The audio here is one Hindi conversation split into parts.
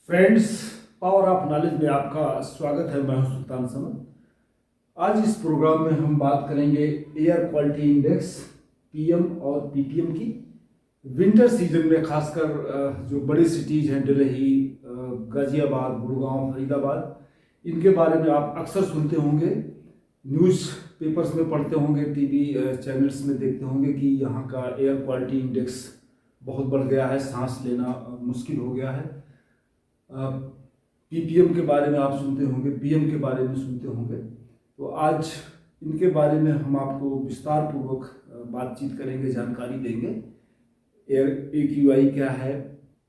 फ्रेंड्स, पावर ऑफ नॉलेज में आपका स्वागत है। मैं हूं सुल्तान समद। आज इस प्रोग्राम में हम बात करेंगे एयर क्वालिटी इंडेक्स पीएम और पीपीएम की। विंटर सीजन में खासकर जो बड़ी सिटीज़ हैं दिल्ली, गाज़ियाबाद, गुड़गांव, फरीदाबाद, इनके बारे में आप अक्सर सुनते होंगे, न्यूज़ पेपर्स में पढ़ते होंगे, टीवी चैनल्स में देखते होंगे कि यहाँ का एयर क्वालिटी इंडेक्स बहुत बढ़ गया है, सांस लेना मुश्किल हो गया है। पीपीएम के बारे में आप सुनते होंगे, पीएम के बारे में सुनते होंगे। तो आज इनके बारे में हम आपको विस्तार पूर्वक बातचीत करेंगे, जानकारी देंगे। एयर एक्यूआई क्या है,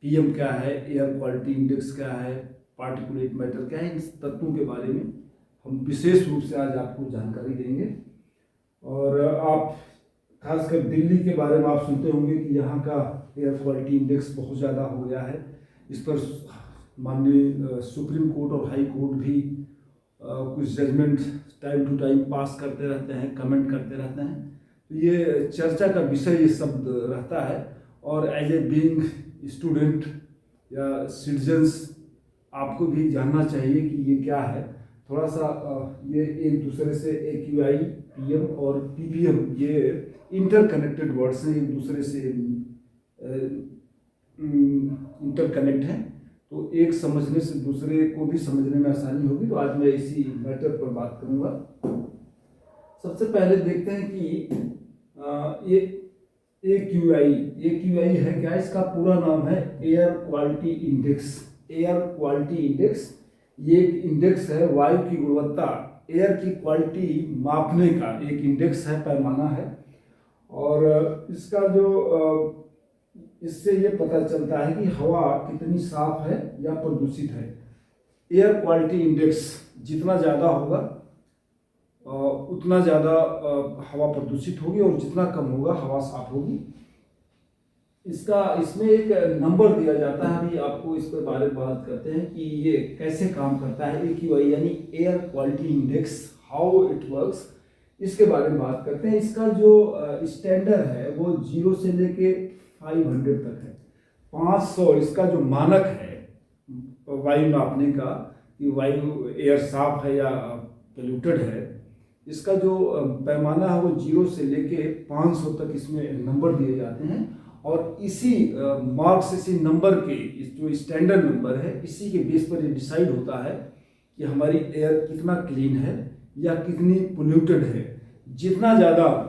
पीएम क्या है, एयर क्वालिटी इंडेक्स क्या है, पार्टिकुलेट मैटर क्या है, इन तत्वों के बारे में हम विशेष रूप से आज आपको जानकारी देंगे। और आप खासकर दिल्ली के बारे में आप सुनते होंगे कि यहाँ का एयर क्वालिटी इंडेक्स बहुत ज़्यादा हो गया है। इस पर माननीय सुप्रीम कोर्ट और हाई कोर्ट भी कुछ judgment time to time pass करते रहते हैं, कमेंट करते रहते हैं। तो ये चर्चा का विषय ये शब्द रहता है। और एज ए बीइंग स्टूडेंट या सिटीजन्स, आपको भी जानना चाहिए कि ये क्या है। थोड़ा सा ये एक दूसरे से एक्यूआई, पीएम और पीपीएम ये इंटरकनेक्टेड वर्ड्स हैं, एक दूसरे से इंटरकनेक्ट हैं। तो एक समझने से दूसरे को भी समझने में आसानी होगी। तो आज मैं इसी मैटर पर बात करूंगा। सबसे पहले देखते हैं कि ये एक्यूआई है क्या। इसका पूरा नाम है air quality index. Air quality index ये एक इंडेक्स है, वायु की गुणवत्ता, एयर की क्वालिटी मापने का एक इंडेक्स है, पैमाना है। और इसका जो इससे ये पता चलता है कि हवा कितनी साफ है या प्रदूषित है। एयर क्वालिटी इंडेक्स जितना ज़्यादा होगा उतना ज़्यादा हवा प्रदूषित होगी, और जितना कम होगा हवा साफ होगी। इसमें एक नंबर दिया जाता है। अभी आपको इस पर बारे में बात करते हैं कि ये कैसे काम करता है। एक्यूआई यानी air quality index, how it works, इसके बारे में बात करते हैं। इसका जो स्टैंडर्ड है वो 0 से लेके 500 तक है। 500 इसका जो मानक है वायु नापने का, कि वायु एयर साफ है या पोल्यूटेड है, इसका जो पैमाना है वो 0 से लेके 500 तक इसमें नंबर दिए जाते हैं। और इसी मार्क्स, इसी नंबर के, इस जो स्टैंडर्ड नंबर है, इसी के बेस पर ये डिसाइड होता है कि हमारी एयर कितना क्लीन है या कितनी पोल्यूटेड है। जितना ज़्यादा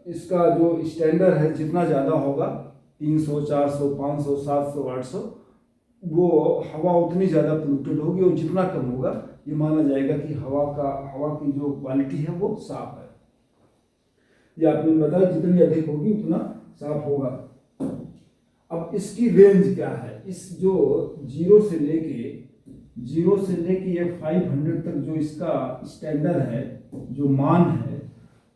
इसका जो स्टैंडर्ड है जितना ज़्यादा होगा, 300, 400, 500, 700, 800, वो हवा उतनी ज़्यादा पोल्यूटेड होगी। और जितना कम होगा ये माना जाएगा कि हवा की जो क्वालिटी है वो साफ है। ये आपने बताया, जितनी अधिक होगी उतना साफ होगा। अब इसकी रेंज क्या है। इस जो 0 से लेके ये 500 तक जो इसका स्टैंडर्ड है, जो मान है,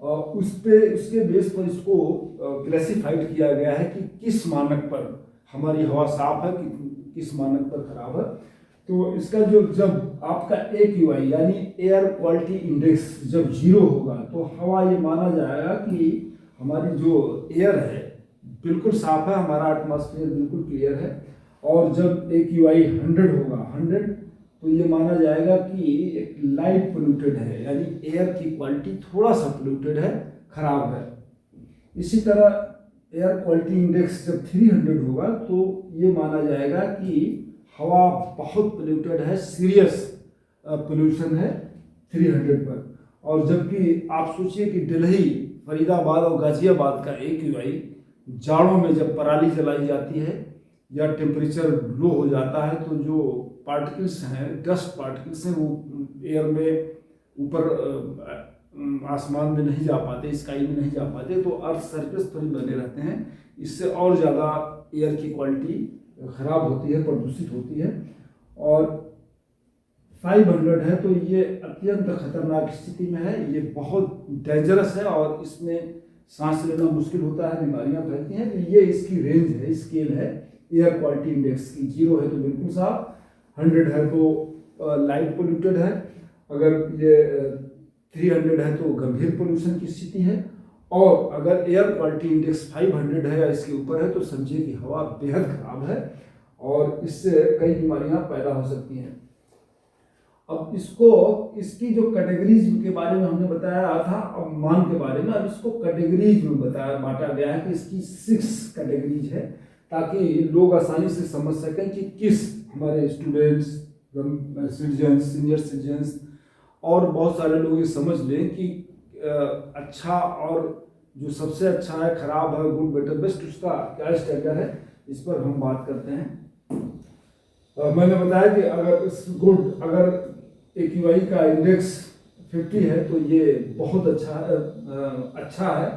उसके बेस पर इसको क्लासिफाइड किया गया है कि किस मानक पर हमारी हवा साफ है, किस मानक पर खराब है। तो इसका जब आपका एक्यूआई यानी एयर क्वालिटी इंडेक्स जब 0 होगा तो हवा ये माना जाएगा कि हमारी जो एयर है बिल्कुल साफ है, हमारा एटमॉस्फेयर बिल्कुल क्लियर है। और जब एक्यूआई 100 होगा, 100, तो ये माना जाएगा कि एक लाइट पोल्यूटेड है, यानी एयर की क्वालिटी थोड़ा सा पोल्यूटेड है, खराब है। इसी तरह एयर क्वालिटी इंडेक्स जब 300 होगा तो ये माना जाएगा कि हवा बहुत पोल्यूटेड है, सीरियस पोल्यूशन है 300 पर। और जबकि आप सोचिए कि दिल्ली, फरीदाबाद और गाजियाबाद का एक्यूआई जाड़ों में जब पराली जलाई जाती है या टेम्परेचर लो हो जाता है, तो जो पार्टिकल्स हैं, डस्ट पार्टिकल्स हैं, वो एयर में ऊपर आसमान में नहीं जा पाते, स्काई में नहीं जा पाते, तो अर्थ सरफेस पर ही बने रहते हैं। इससे और ज़्यादा एयर की क्वालिटी खराब होती है, प्रदूषित होती है। और 500 है तो ये अत्यंत खतरनाक स्थिति में है, ये बहुत डेंजरस है और इसमें सांस लेना मुश्किल होता है, बीमारियां फैलती हैं। तो ये इसकी रेंज है, स्केल है एयर क्वालिटी इंडेक्स की। 0 है तो बिल्कुल साफ, 100 है तो लाइट पोल्यूटेड है, अगर ये 300 है तो गंभीर पोल्यूशन की स्थिति है, और अगर एयर क्वालिटी इंडेक्स 500 है या इसके ऊपर है तो समझिए कि हवा बेहद खराब है। और इससे कई बीमारियां पैदा हो सकती हैं। अब इसकी जो कैटेगरीज के बारे में हमने बताया था अपमान के बारे में, अब इसको कैटेगरीज में बताया बांटा गया है कि इसकी 6 कैटेगरीज है, ताकि लोग आसानी से समझ सकें कि किस हमारे स्टूडेंट्स, सिटीजन्स, सीनियर सिटीजन्स और बहुत सारे लोग ये समझ लें कि अच्छा और जो सबसे अच्छा है, खराब है, गुड, बेटर, बेस्ट, उसका क्या स्टैंडर्ड है, इस पर हम बात करते हैं। मैंने बताया कि अगर AQI का इंडेक्स 50 है तो ये बहुत अच्छा है।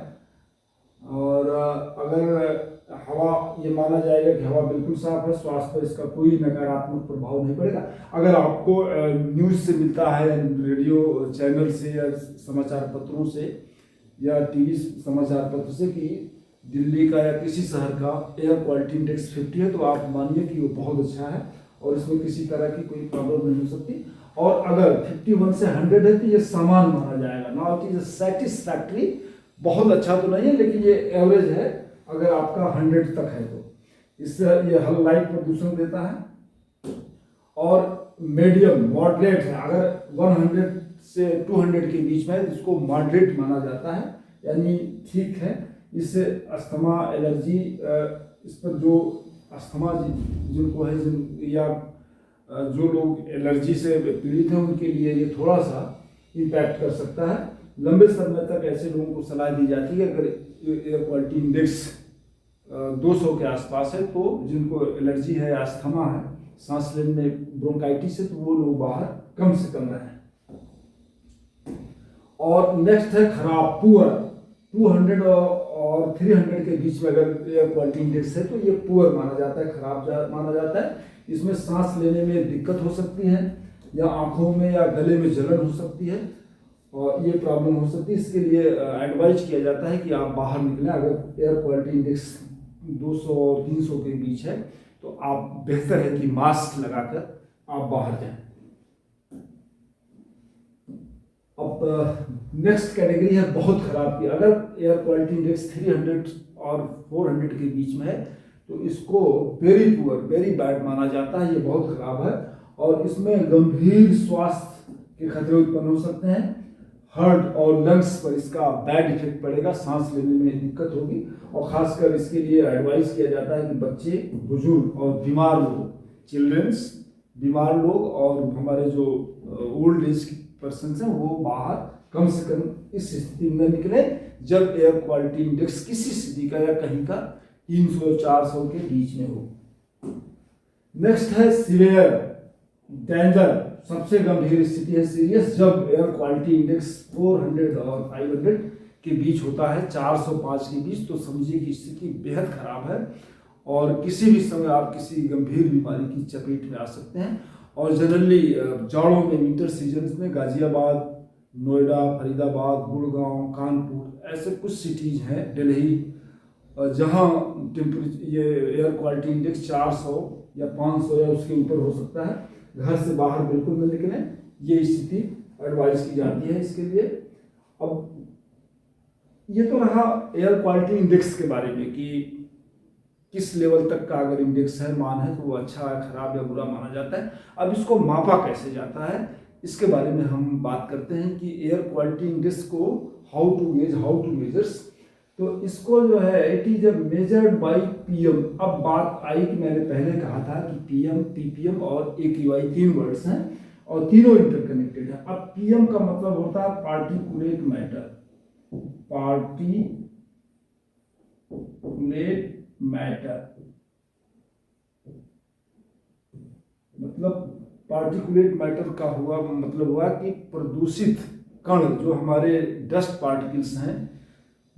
और अगर हवा, ये माना जाएगा कि हवा बिल्कुल साफ है, स्वास्थ्य पर इसका कोई नकारात्मक प्रभाव नहीं पड़ेगा। अगर आपको न्यूज़ से मिलता है, रेडियो चैनल से या समाचार पत्रों से या टीवी समाचार पत्र से कि दिल्ली का या किसी शहर का एयर क्वालिटी इंडेक्स 50 है, तो आप मानिए कि वो बहुत अच्छा है और इसमें किसी तरह की कोई प्रॉब्लम नहीं हो सकती। और अगर 51 से 100 है तो ये समान माना जाएगा, नॉट इज सेटिस्फैक्ट्री, बहुत अच्छा तो नहीं है लेकिन ये एवरेज है अगर आपका 100 तक है तो। इससे ये लाइट प्रदूषण देता है। और मीडियम, मॉडरेट है, अगर 100 से 200 के बीच में है तो इसको मॉडरेट माना जाता है, यानी ठीक है। इससे अस्थमा, एलर्जी, इस पर जो अस्थमा जिनको है या जो लोग एलर्जी से पीड़ित हैं उनके लिए ये थोड़ा सा इम्पैक्ट कर सकता है। लंबे समय तक ऐसे लोगों को सलाह दी जाती है अगर एयर क्वालिटी इंडेक्स 200 के आसपास है तो जिनको एलर्जी है, अस्थमा है, सांस लेने में ब्रोंकाइटिस है, तो वो लोग बाहर कम से कम रहें। और नेक्स्ट है खराब, पुअर। 200 और 300 के बीच में अगर एयर क्वालिटी इंडेक्स है तो ये पुअर माना जाता है, खराब माना जाता है। इसमें सांस लेने में दिक्कत हो सकती है या आंखों में या गले में जलन हो सकती है और ये प्रॉब्लम हो सकती है। इसके लिए एडवाइज किया जाता है कि आप बाहर निकलें। अगर एयर क्वालिटी इंडेक्स 200 और 300 के बीच है तो आप बेहतर है कि मास्क लगाकर आप बाहर जाएं। अब नेक्स्ट कैटेगरी है बहुत खराब की। अगर एयर क्वालिटी इंडेक्स 300 और 400 के बीच में है तो इसको वेरी पुअर, वेरी बैड माना जाता है, ये बहुत खराब है और इसमें गंभीर स्वास्थ्य के खतरे उत्पन्न हो सकते हैं। हार्ट और लंग्स पर इसका बैड इफेक्ट पड़ेगा, सांस लेने में दिक्कत होगी और खासकर इसके लिए एडवाइस किया जाता है कि बच्चे, बुजुर्ग और बीमार लोग, चिल्ड्रंस, बीमार लोग और हमारे जो ओल्ड एज पर्सन हैं वो बाहर कम से कम इस स्थिति में निकले जब एयर क्वालिटी इंडेक्स किसी सिटी का या कहीं का 300-400 के बीच में हो। नेक्स्ट है सीवियर, डेंजर, सबसे गंभीर स्थिति है सीरियस, जब एयर क्वालिटी इंडेक्स 400 और 500 के बीच होता है, 405 के बीच, तो समझिए कि स्थिति बेहद खराब है और किसी भी समय आप किसी गंभीर बीमारी की चपेट में आ सकते हैं। और जनरली जाड़ों में, विंटर सीजन में गाजियाबाद, नोएडा, फरीदाबाद, गुड़गांव, कानपुर, ऐसे कुछ सिटीज हैं, दिल्ली, जहां ये एयर क्वालिटी इंडेक्स 400 या 500 या उसके ऊपर हो सकता है। घर से बाहर बिल्कुल न निकलें, ये स्थिति एडवाइस की जाती है इसके लिए। अब ये तो रहा एयर क्वालिटी इंडेक्स के बारे में कि किस लेवल तक का अगर इंडेक्स है, मान है, तो वो अच्छा है, खराब या बुरा माना जाता है। अब इसको मापा कैसे जाता है इसके बारे में हम बात करते हैं कि एयर क्वालिटी इंडेक्स को हाउ टू मेजर्स। तो इसको जो है it is measured by PM. अब बात आई कि मैंने पहले कहा था कि पीएम, पीपीएम और AQI 3 वर्ड्स हैं और तीनों इंटरकनेक्टेड है। अब पीएम का मतलब होता है पार्टिकुलेट मैटर, मतलब पार्टिकुलेट मैटर का मतलब हुआ कि प्रदूषित कण, जो हमारे डस्ट पार्टिकल्स हैं,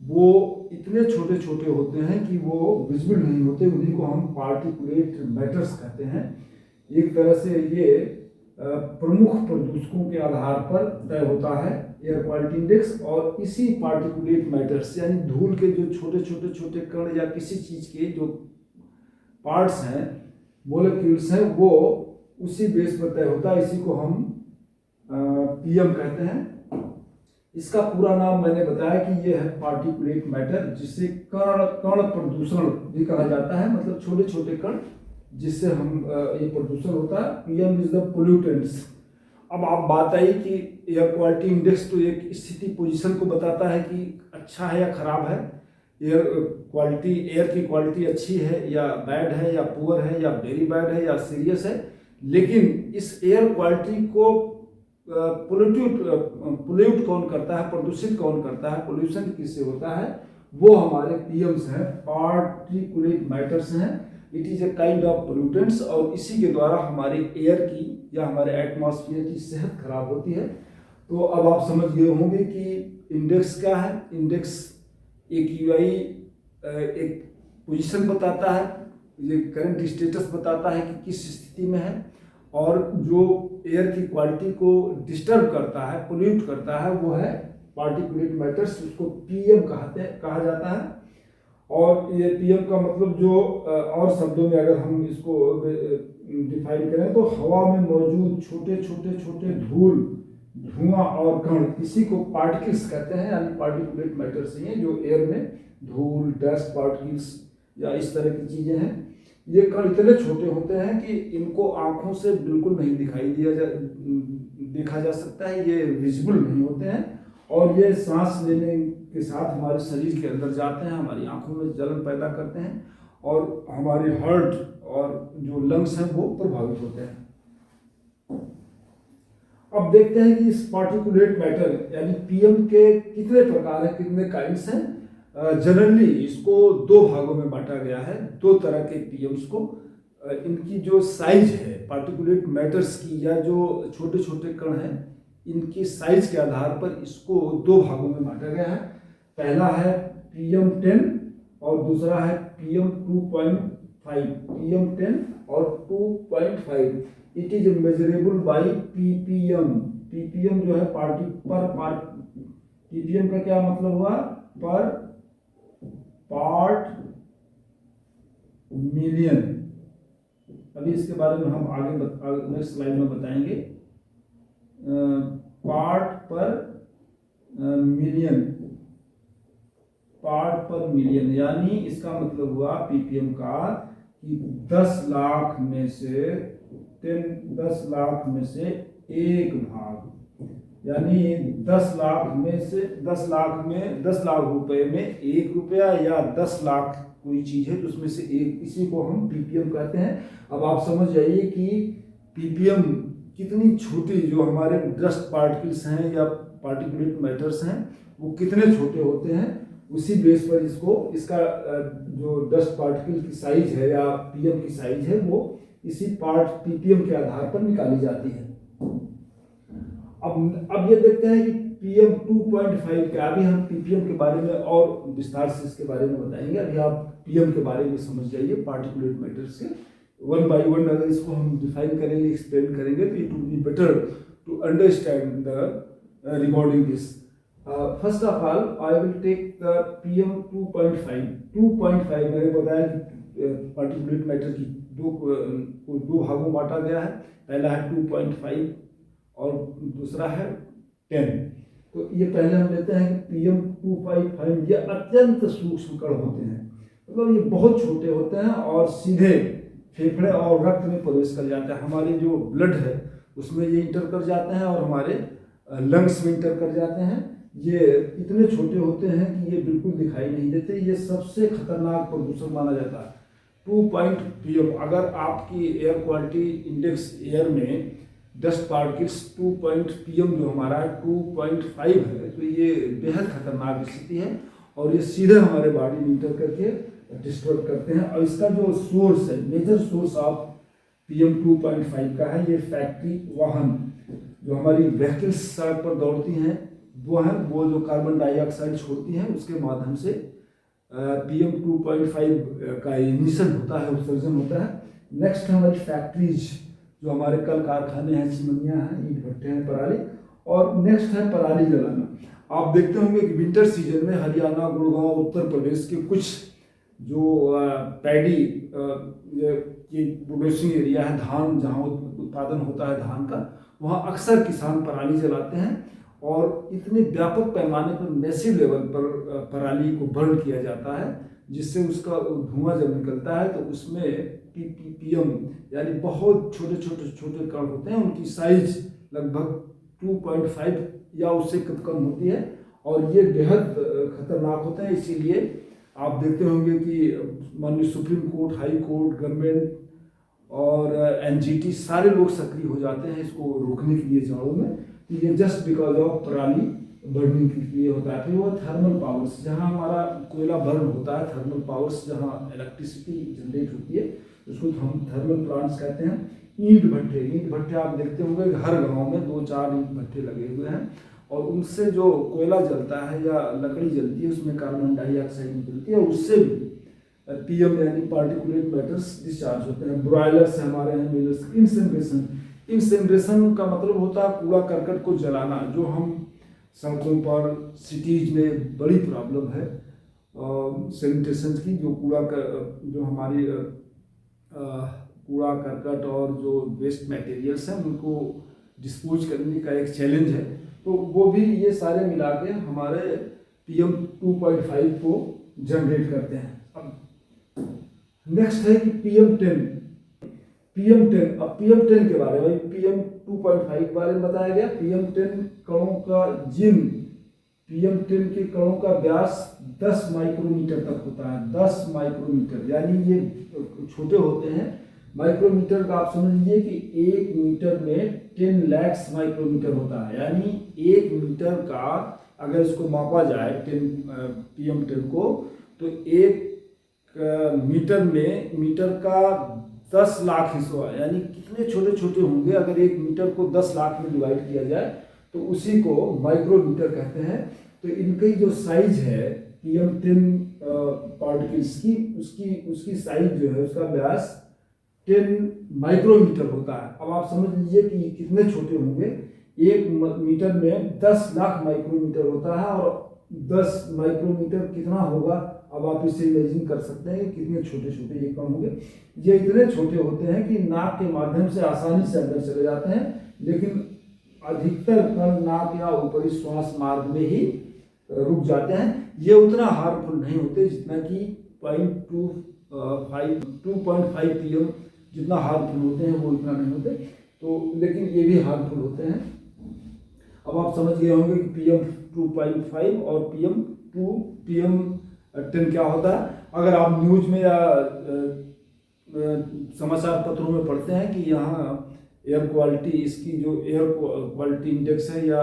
वो इतने छोटे छोटे होते हैं कि वो विजिबल नहीं होते, उन्हीं को हम पार्टिकुलेट मैटर्स कहते हैं। एक तरह से ये प्रमुख प्रदूषकों के आधार पर तय होता है एयर क्वालिटी इंडेक्स, और इसी पार्टिकुलेट मैटर्स यानी धूल के जो छोटे कण या किसी चीज के जो पार्ट्स हैं, मोलिक्यूल्स हैं, वो उसी बेस पर तय होता है। इसी को हम पीएम कहते हैं। इसका पूरा नाम मैंने बताया कि ये है पार्टिकुलेट मैटर, जिसे कण प्रदूषण भी कहा जाता है, मतलब छोटे छोटे कण जिससे हम ये प्रदूषण होता है। PM is the pollutants. अब आप बात आई कि एयर क्वालिटी इंडेक्स तो एक स्थिति पोजीशन को बताता है कि अच्छा है या खराब है, एयर क्वालिटी, एयर की क्वालिटी अच्छी है या बैड है या पुअर है या वेरी बैड है या सीरियस है। लेकिन इस एयर क्वालिटी को पोल्यूट कौन करता है, प्रदूषित कौन करता है, पोल्यूशन किससे होता है, वो हमारे पीएम्स हैं, पार्टिकुलेट मैटर्स हैं। It is a kind of pollutants, और इसी के द्वारा हमारे एयर की या हमारे एटमॉस्फेयर की सेहत खराब होती है। तो अब आप समझ गए होंगे कि इंडेक्स क्या है। इंडेक्स एक यूआई एक पोजीशन बताता है, ये करंट स्टेटस बताता है कि किस स्थिति में है, और जो एयर की क्वालिटी को डिस्टर्ब करता है, पोल्यूट करता है, वो है पार्टिकुलेट मैटर्स, उसको पीएम कहा जाता है। और ये पीएम का मतलब जो और शब्दों में अगर हम इसको डिफाइन करें तो हवा में मौजूद छोटे छोटे छोटे धूल, धुआं और कण, इसी को पार्टिकल्स कहते हैं, यानी पार्टिकुलेट मैटर्स ही हैं जो एयर में धूल, डस्ट पार्टिकल्स या इस तरह की चीज़ें हैं। ये कण इतने छोटे होते हैं कि इनको आँखों से बिल्कुल नहीं देखा जा सकता है, ये विजिबल नहीं होते हैं, और ये सांस लेने के साथ हमारे शरीर के अंदर जाते हैं, हमारी आंखों में जलन पैदा करते हैं, और हमारे हार्ट और जो लंग्स हैं वो प्रभावित होते हैं। अब देखते हैं कि इस पार्टिकुलेट मैटर यानी पीएम के कितने प्रकार हैं, कितने काइंड्स हैं। जनरली इसको दो भागों में बांटा गया है, दो तरह के पीएम्स को। इनकी जो साइज है पार्टिकुलेट मैटर्स की, या जो छोटे छोटे कण हैं, इनकी साइज के आधार पर इसको दो भागों में बांटा गया है। पहला है PM10 और दूसरा है PM2.5। PM10 और 2.5 it is measurable by ppm। ppm जो है ppm का क्या मतलब हुआ, पर पार्ट मिलियन। अभी इसके बारे में हम आगे नेक्स्ट स्लाइड में बताएंगे। पार्ट पर मिलियन, पार्ट पर मिलियन, यानी इसका मतलब हुआ पीपीएम का कि 10 लाख में से 1 भाग, यानी 10 लाख में से 10 लाख रुपए में 1 रुपया, या 10 लाख कोई चीज है तो उसमें से एक, इसी को हम पीपीएम कहते हैं। अब आप समझ जाइए कि पीपीएम कितनी छोटी, जो हमारे डस्ट पार्टिकल्स हैं या पार्टिकुलेट मैटर्स हैं, वो कितने छोटे होते हैं। उसी बेस पर इसका जो डस्ट पार्टिकल की साइज है या पीएम की साइज है, वो इसी पीपीएम के आधार पर निकाली जाती है। अब ये देखते हैं कि PM 2.5 क्या। अभी हम पीपीएम के बारे में और विस्तार से इसके बारे में बताएंगे। अभी आप पीएम के बारे में समझ जाइए, पार्टिकुलेट मैटर्स के। वन बाय वन अगर इसको हम डिफाइन करेंगे, एक्सप्लेन करेंगे, तो it will be better to understand the regarding this. First of all I will take the PM 2.5। 2.5 मैंने बताया कि पार्टिकुलेट मैटर की दो भागों में बांटा गया है। पहला है 2.5 और दूसरा है 10। तो ये पहले हम लेते हैं कि PM 2.5 ये अत्यंत सूक्ष्म कण होते हैं, मतलब ये बहुत छोटे होते हैं और सीधे फेफड़े और रक्त में प्रवेश कर जाते हैं। हमारे जो ब्लड है उसमें ये इंटर कर जाते हैं और हमारे लंग्स में इंटर कर जाते हैं। ये इतने छोटे होते हैं कि ये बिल्कुल दिखाई नहीं देते। ये सबसे खतरनाक प्रदूषण माना जाता है। 2.PM, अगर आपकी एयर क्वालिटी इंडेक्स एयर में डस्ट पार्टिकल्स 2.PM जो हमारा 2.5 है, तो ये बेहद खतरनाक स्थिति है और ये सीधे हमारे बॉडी में इंटर करके डिस्ट्रॉय करते हैं। और इसका जो सोर्स है, मेजर सोर्स ऑफ PM 2.5 का है, ये फैक्ट्री वाहन जो हमारी व्हीकल्स सड़क पर दौड़ती हैं वो जो कार्बन डाइऑक्साइड छोड़ती हैं, उसके माध्यम से PM 2.5 का इमिशन होता है, उत्सर्जन होता है। नेक्स्ट हमारी फैक्ट्रीज, जो हमारे कल कारखाने हैं, चिमनियाँ हैं, ईंट भट्टे हैं, पराली। और नेक्स्ट है पराली जलाना। आप देखते होंगे कि विंटर सीजन में हरियाणा, गुड़गांव, उत्तर प्रदेश के कुछ जो पैडी की प्रोड्यूसिंग एरिया है, धान जहाँ उत्पादन होता है धान का, वहाँ अक्सर किसान पराली जलाते हैं और इतने व्यापक पैमाने पर, मैसिव लेवल पर पराली को बर्न किया जाता है, जिससे उसका धुआं जब निकलता है तो उसमें पीएम यानी बहुत छोटे छोटे छोटे कण होते हैं, उनकी साइज लगभग 2.5 या उससे कम होती है और ये बेहद खतरनाक होते हैं। इसीलिए आप देखते होंगे कि माननीय supreme court, high court, government और एनजीटी सारे लोग सक्रिय हो जाते हैं इसको रोकने के लिए जड़ों में। तो ये जस्ट बिकॉज ऑफ पराली बर्निंग के लिए होता है। फिर वो थर्मल पावर्स, जहाँ हमारा कोयला बर्न होता है, थर्मल पावर्स जहाँ इलेक्ट्रिसिटी जनरेट होती है उसको हम थर्मल प्लांट्स कहते हैं। ईंट भट्टे आप देखते होंगे हर गांव में 2-4 ईंट भट्टे लगे हुए हैं और उनसे जो कोयला जलता है या लकड़ी जलती है उसमें कार्बन डाइऑक्साइड निकलती है, उससे भी पीएम यानी पार्टिकुलेट मैटर्स डिस्चार्ज होते हैं। ब्रॉयलर्स हमारे हैं, मिलर्स। इंसिनरेशन का मतलब होता है कूड़ा करकट को जलाना, जो हम सड़कों पर सिटीज में बड़ी प्रॉब्लम है सैनिटेशन की। जो हमारी कूड़ा करकट और जो वेस्ट मटेरियल्स हैं उनको डिस्पोज करने का एक चैलेंज है, तो वो भी ये सारे मिला के हमारे PM 2.5 को जनरेट करते हैं। अब नेक्स्ट है कि PM10। अब PM10 के बारे में, PM 2.5 के बारे में बताया गया। PM10 कणों का जिन PM10 के कणों का व्यास 10 माइक्रोमीटर तक होता है। 10 माइक्रोमीटर यानी ये छोटे होते हैं। माइक्रोमीटर का आप समझ लीजिए कि 1 मीटर में 10 लाख माइक्रोमीटर होता है, यानी 1 मीटर का अगर इसको मापा जाए PM10 को, तो 1 मीटर का 10 लाख हिस्सा, यानी कितने छोटे छोटे होंगे। अगर 1 मीटर को 10 लाख में डिवाइड किया जाए तो उसी को माइक्रोमीटर कहते हैं। तो इनकी जो साइज है PM10 पार्टिकल्स की, उसकी साइज जो है, उसका व्यास 10 माइक्रोमीटर होता है। अब आप समझ लीजिए कि कितने छोटे होंगे। 1 मीटर में 10 लाख माइक्रोमीटर होता है और 10 माइक्रोमीटर कितना होगा, अब आप इससे इमेजिन कर सकते हैं कि कितने छोटे छोटे ये कण होंगे। ये इतने छोटे होते हैं कि नाक के माध्यम से आसानी से अंदर चले जाते हैं, लेकिन अधिकतर कण नाक या ऊपरी श्वास मार्ग में ही रुक जाते हैं। ये उतना हार्मफुल नहीं होते जितना कि 2.5 PM जितना हार्मफुल होते हैं वो इतना नहीं होते, तो लेकिन ये भी हार्मफुल होते हैं। अब आप समझ गए होंगे कि PM 2.5 और PM10 क्या होता है। अगर आप न्यूज में या समाचार पत्रों में पढ़ते हैं कि यहाँ एयर क्वालिटी, इसकी जो एयर क्वालिटी इंडेक्स है या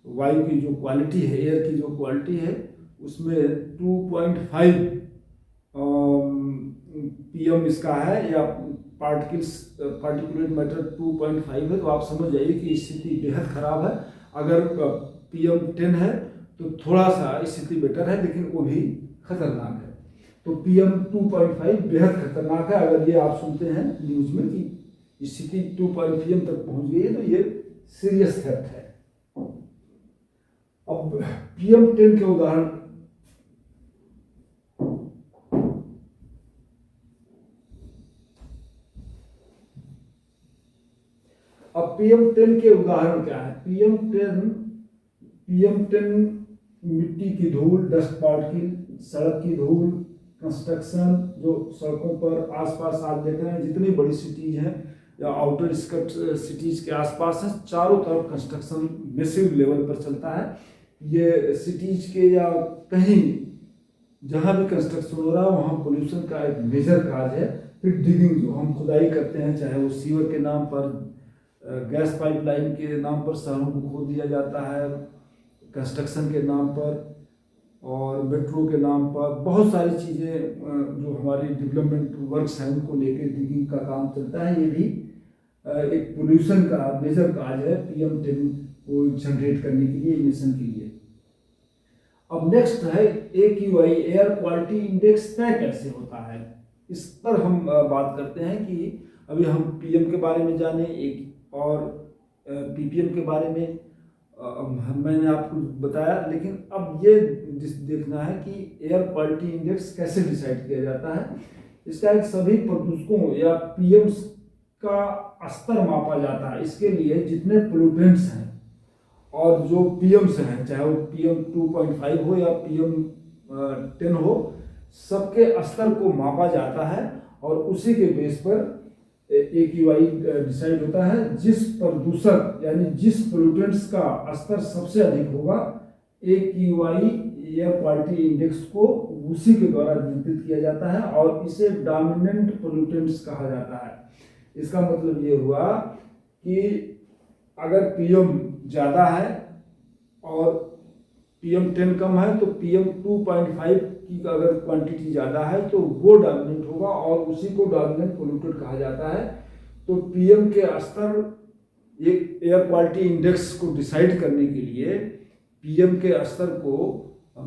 वायु की जो क्वालिटी है, एयर की जो क्वालिटी है, उसमें 2.5 PM इसका है या पार्टिकुलेट मैटर 2.5 है, तो आप समझ जाइए कि स्थिति बेहद खराब है। अगर PM10 है तो थोड़ा सा स्थिति बेटर है, लेकिन वो भी खतरनाक है। तो PM 2.5 बेहद खतरनाक है। अगर ये आप सुनते हैं न्यूज में कि स्थिति 2.5 PM तक पहुंच गई है, तो ये सीरियस थ्रेट है। अब PM10 के उदाहरण, अब PM10 के उदाहरण क्या है। PM10 मिट्टी की धूल, डस्ट पार्टिकल, सड़क की धूल, कंस्ट्रक्शन, जो सड़कों पर आसपास आप देख रहे हैं जितनी बड़ी सिटीज हैं या आउटर स्कर्ट सिटीज के आसपास है, चारों तरफ कंस्ट्रक्शन मैसिव लेवल पर चलता है। ये सिटीज के या कहीं जहाँ भी कंस्ट्रक्शन हो रहा है वहाँ पोल्यूशन का एक मेजर काज है। फिर डिगिंग, जो हम खुदाई करते हैं, चाहे वो सीवर के नाम पर, गैस पाइपलाइन के नाम पर शहरों को खोद दिया जाता है, कंस्ट्रक्शन के नाम पर और मेट्रो के नाम पर, बहुत सारी चीज़ें जो हमारी डेवलपमेंट वर्क्स हैं उनको लेकर डिगिंग का काम चलता है। ये भी एक पोल्यूशन का मेजर काज है PM10 को जनरेट करने के लिए, इमिशन के लिए। अब नेक्स्ट है AQI, एयर क्वालिटी इंडेक्स तय कैसे होता है। इस पर हम बात करते हैं कि अभी हम PM के बारे में जाने, एक और PPM के बारे में मैंने आपको बताया, लेकिन अब ये देखना है कि एयर क्वालिटी इंडेक्स कैसे डिसाइड किया जाता है। इसका एक सभी प्रदूषकों या PMs का स्तर मापा जाता है। इसके लिए जितने पोल्यूटेंट्स हैं और जो PMs हैं, चाहे वो PM 2.5 हो या PM10 हो, सबके स्तर को मापा जाता है और उसी के बेस पर AQI डिसाइड होता है। जिस प्रदूषक यानी जिस पोल्यूटेंट्स का स्तर सबसे अधिक होगा, AQI एयर क्वालिटी इंडेक्स को उसी के द्वारा नियंत्रित किया जाता है और इसे डोमिनेंट पोल्यूटेंट्स कहा जाता है। इसका मतलब ये हुआ कि अगर PM ज़्यादा है और PM10 कम है तो PM2.5 की अगर क्वांटिटी ज़्यादा है तो वो डोमिनेंट होगा और उसी को डोमिनेंट पोल्यूटेंट कहा जाता है। तो PM के स्तर एक एयर क्वालिटी इंडेक्स को डिसाइड करने के लिए PM के स्तर को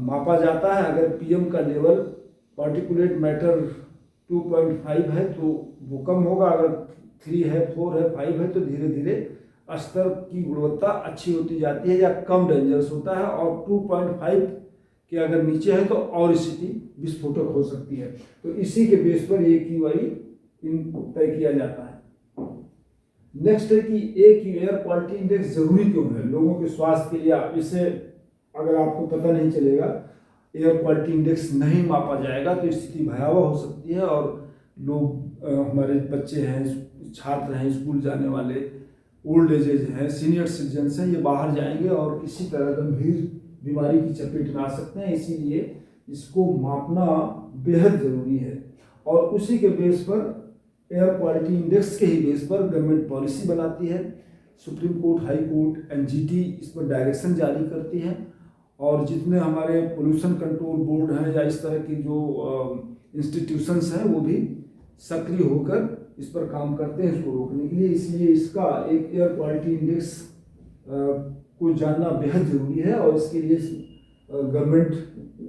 मापा जाता है। अगर PM का लेवल पार्टिकुलेट मैटर 2.5 है तो वो कम होगा, अगर 3 है, 4 है, 5 है तो धीरे धीरे स्तर की गुणवत्ता अच्छी होती जाती है या कम डेंजरस होता है, और 2.5 के अगर नीचे है तो और स्थिति विस्फोटक हो सकती है। तो इसी के बेस पर AQI तय किया जाता है। नेक्स्ट है कि एयर क्वालिटी इंडेक्स जरूरी क्यों है लोगों के स्वास्थ्य के लिए। इसे अगर आपको पता नहीं चलेगा, एयर क्वालिटी इंडेक्स नहीं मापा जाएगा तो स्थिति भयावह हो सकती है और लोग हमारे बच्चे हैं, छात्र हैं, स्कूल जाने वाले, ओल्ड एजेज हैं, सीनियर सिटीजन्स हैं, ये बाहर जाएंगे और किसी तरह गंभीर बीमारी की चपेट में आ सकते हैं। इसीलिए इसको मापना बेहद ज़रूरी है और उसी के बेस पर एयर क्वालिटी इंडेक्स के ही बेस पर गवर्नमेंट पॉलिसी बनाती है। Supreme court, high court, NGT इस पर डायरेक्शन जारी करती है और जितने हमारे पोल्यूशन कंट्रोल बोर्ड हैं या इस तरह की जो इंस्टीट्यूशंस हैं वो भी सक्रिय होकर इस पर काम करते हैं इसको रोकने के लिए। इसलिए इसका एक एयर क्वालिटी इंडेक्स को जानना बेहद ज़रूरी है और इसके लिए गवर्नमेंट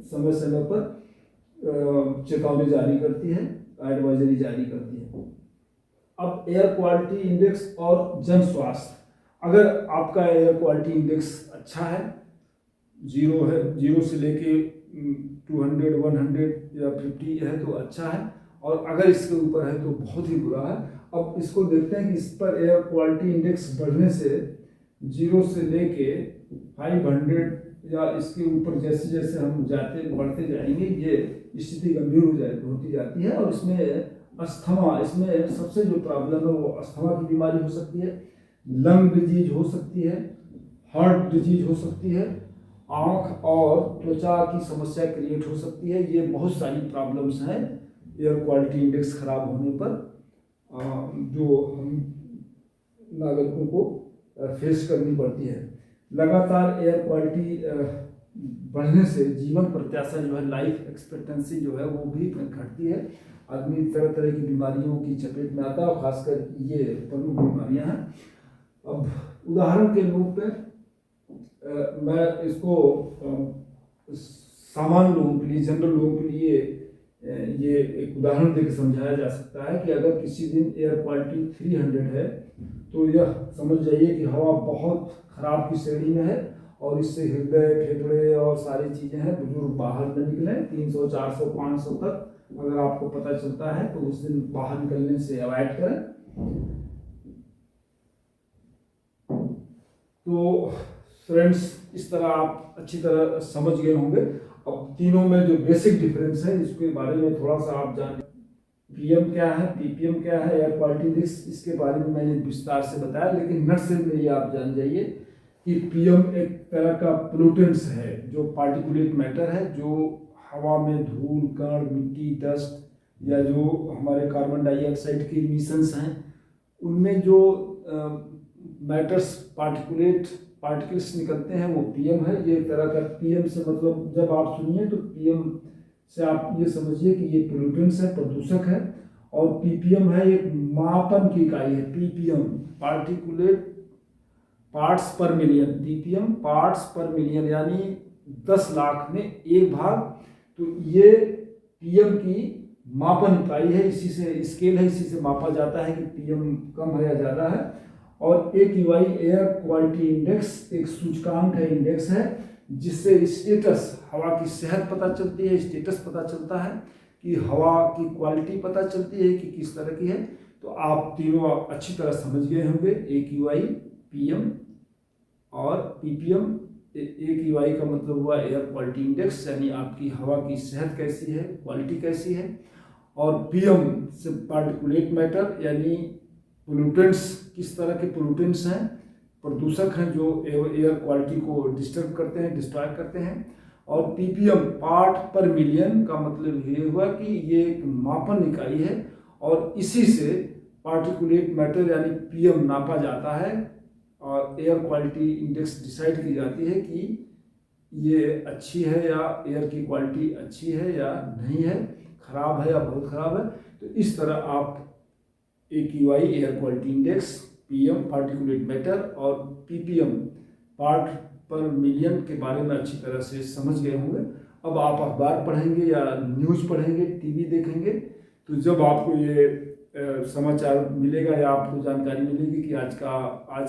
समय समय पर चेतावनी जारी करती है, एडवाइजरी जारी करती है। अब एयर क्वालिटी इंडेक्स और जन स्वास्थ्य, अगर आपका एयर क्वालिटी इंडेक्स अच्छा है, 0 है, 0 से लेके 200, 100 या 50 है तो अच्छा है, और अगर इसके ऊपर है तो बहुत ही बुरा है। अब इसको देखते हैं कि इस पर एयर क्वालिटी इंडेक्स बढ़ने से 0 से लेके 500 या इसके ऊपर जैसे जैसे हम बढ़ते जाएंगे ये स्थिति गंभीर होती जाती है और इसमें अस्थमा, इसमें सबसे जो प्रॉब्लम है वो अस्थमा की बीमारी हो सकती है, लंग डिजीज हो सकती है, हार्ट डिजीज हो सकती है, आँख और त्वचा की समस्या क्रिएट हो सकती है। ये बहुत सारी प्रॉब्लम्स हैं एयर क्वालिटी इंडेक्स खराब होने पर जो हम नागरिकों को फेस करनी पड़ती है। लगातार एयर क्वालिटी बढ़ने से जीवन प्रत्याशा जो है, लाइफ एक्सपेक्टेंसी जो है वो भी घटती है। आदमी तरह तरह की बीमारियों की चपेट में आता है और खासकर ये प्रमुख बीमारियां हैं। अब उदाहरण के रूप में मैं इसको सामान्य लोगों के लिए, जनरल लोगों के लिए ये एक उदाहरण देकर समझाया जा सकता है कि अगर किसी दिन एयर क्वालिटी 300 है तो यह समझ जाइए कि हवा बहुत खराब की श्रेणी में है और इससे हृदय, फेफड़े और सारी चीज़ें हैं, बुजुर्ग बाहर न निकलें। 300, 400, 500 तक अगर आपको पता चलता है तो उस दिन बाहर निकलने से अवॉइड करें। तो फ्रेंड्स, इस तरह आप अच्छी तरह समझ गए होंगे। अब तीनों में जो बेसिक डिफरेंस है इसके बारे में थोड़ा सा आप जान, PM क्या है, PPM क्या है, एयर क्वालिटी इंडेक्स, इसके बारे में मैंने विस्तार से बताया, लेकिन नटसेल में ये आप जान जाइए कि PM एक तरह का पोल्यूटेंट्स है, जो पार्टिकुलेट मैटर है, जो हवा में धूल, कण, मिट्टी, डस्ट या जो हमारे कार्बन डाइऑक्साइड के इमिशंस हैं उनमें जो मैटर्स पार्टिकल्स निकलते हैं वो PM है। ये एक तरह का PM से मतलब जब आप सुनिए तो PM से आप ये समझिए कि ये पोल्यूटेंट्स है, प्रदूषक है, और PPM है एक मापन की इकाई है। PPM पार्टिकुलेट पार्ट्स पर मिलियन, PPM पार्ट्स पर मिलियन यानी 10 लाख में 1 भाग। तो ये PM की मापन इकाई है, इसी से स्केल है, इसी से मापा जाता है कि PM कम है या ज़्यादा है। और AQI एयर क्वालिटी इंडेक्स एक सूचकांक है, इंडेक्स है, जिससे स्टेटस, हवा की सेहत पता चलती है, स्टेटस पता चलता है कि हवा की क्वालिटी पता चलती है कि किस तरह की है। तो आप तीनों अच्छी तरह समझ गए होंगे, AQI, PM और PPM। AQI का मतलब हुआ एयर क्वालिटी इंडेक्स, यानी आपकी हवा की सेहत कैसी है, क्वालिटी कैसी है, और पीएम से पार्टिकुलेट मैटर यानी पोल्यूटेंट्स, किस तरह के पोल्यूटेंट्स हैं, प्रदूषक हैं जो एयर क्वालिटी को डिस्टर्ब करते हैं, डिस्ट्रॉय करते हैं। और पीपीएम पार्ट पर मिलियन का मतलब ये हुआ कि ये एक मापन इकाई है और इसी से पार्टिकुलेट मैटर यानी पीएम नापा जाता है और एयर क्वालिटी इंडेक्स डिसाइड की जाती है कि ये अच्छी है या एयर की क्वालिटी अच्छी है या नहीं है, खराब है या बहुत खराब है। तो इस तरह आप AQI air quality index, PM particulate matter और पीपीएम पार्ट पर मिलियन के बारे में अच्छी तरह से समझ गए होंगे। अब आप अखबार पढ़ेंगे या न्यूज़ पढ़ेंगे, टीवी देखेंगे, तो जब आपको ये समाचार मिलेगा या आपको जानकारी मिलेगी कि आज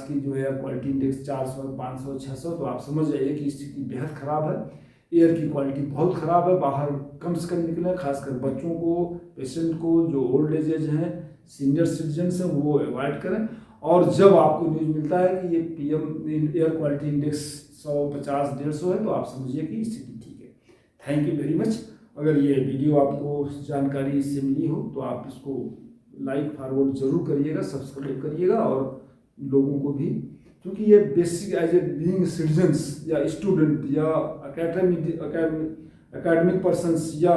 की जो एयर क्वालिटी इंडेक्स 400, 500, 600, तो आप समझ जाइए कि स्थिति बेहद ख़राब है, एयर की क्वालिटी बहुत ख़राब है। बाहर कम से कम निकलें, खासकर बच्चों को, पेशेंट को, जो ओल्ड एजेज हैं, सीनियर सिटीजन्स हैं, वो अवॉइड करें। और जब आपको न्यूज़ मिलता है कि ये पीएम एयर क्वालिटी इंडेक्स 100, 50, 150 है, तो आप समझिए कि स्थिति ठीक है। Thank you very much. अगर ये वीडियो आपको जानकारी इससे मिली हो तो आप इसको लाइक फॉरवर्ड जरूर करिएगा, सब्सक्राइब करिएगा और लोगों को भी, क्योंकि ये basic as a being citizens या स्टूडेंट या एकेडमिक पर्सन्स या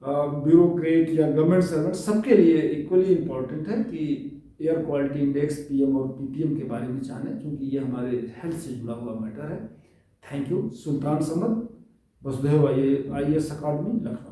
ब्यूरोक्रेट या गवर्नमेंट सर्वेंट, सबके लिए इक्वली इम्पॉर्टेंट है कि एयर क्वालिटी इंडेक्स, पीएम और पीपीएम के बारे में जानें, क्योंकि ये हमारे हेल्थ से जुड़ा हुआ मैटर है। Thank you. सुल्तान समद, वसुधैव IAS अकादमी, लखनऊ।